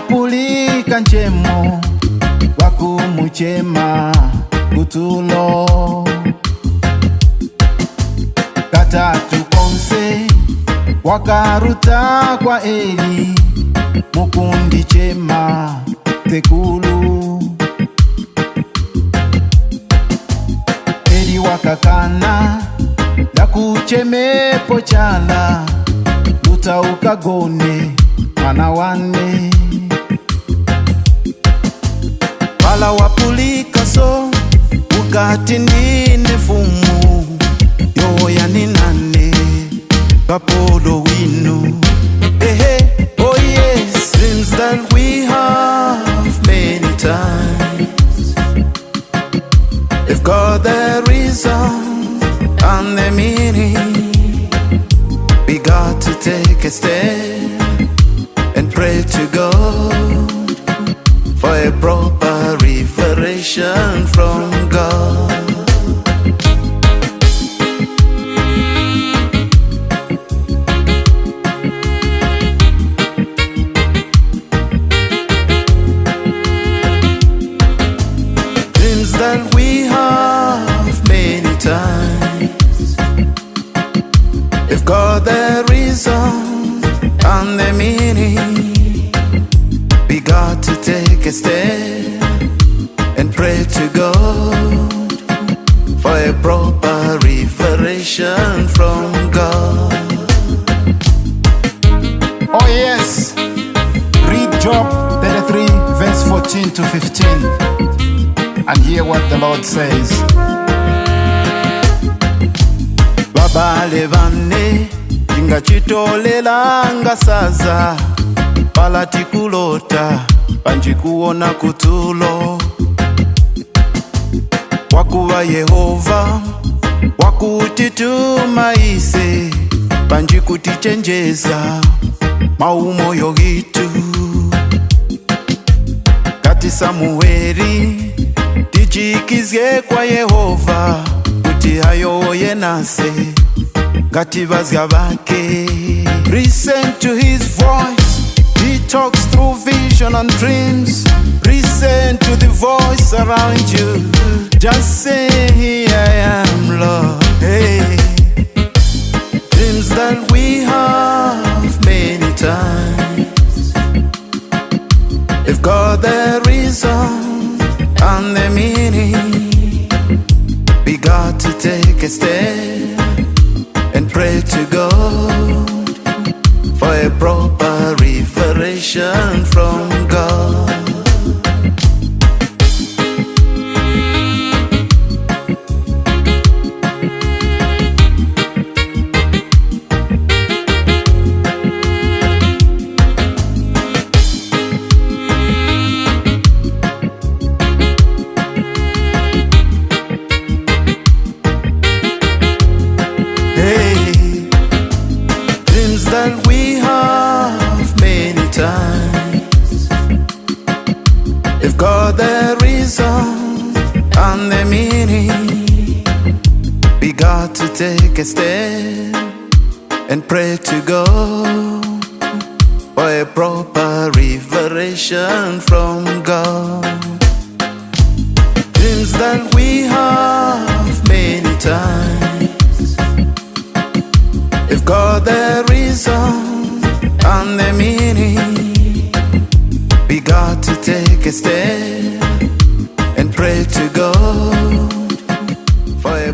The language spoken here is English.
wapulika nchemo wakumuchema kutulo katatu konse wakaruta kwa Eli mukundi chema tekulu Eli wakakana dakuchemepo chala luta ukagone mwana wane pala wapulika so ukati nine fumu yoya ninane kapolo winu oh yes, dreams that we have many times. If God the reason and the meaning, we got to take a step and pray to God for a proper revelation from God. Dreams that we have many times. If God the reason and the meaning, we got to take a step and pray to God for a proper revelation from God. Oh yes, read Job 33 verse 14 to 15 and hear what the Lord says. Baba levane tingachitolelanga saza palatikulota panjikuona kutulo wakuwa Yehova wakutitumaise panjikutichenjeza maumoyo gitu kati Samueli tichikizye kwa Yehova kuti hayo yenase ngati bazga bake. Listen to his voice, he talks through vision and dreams. Listen to the voice around you, just say here I am Lord. Hey, dreams that we have many times. If God the reason and the meaning, we got to take a step and pray to God for a proper revelation from God. That we have many times. If God the reason and the meaning, we got to take a step and pray to God for a proper revelation from God. Dreams that we have many times. If God the reason and the meaning, we got to take a step and pray to God for a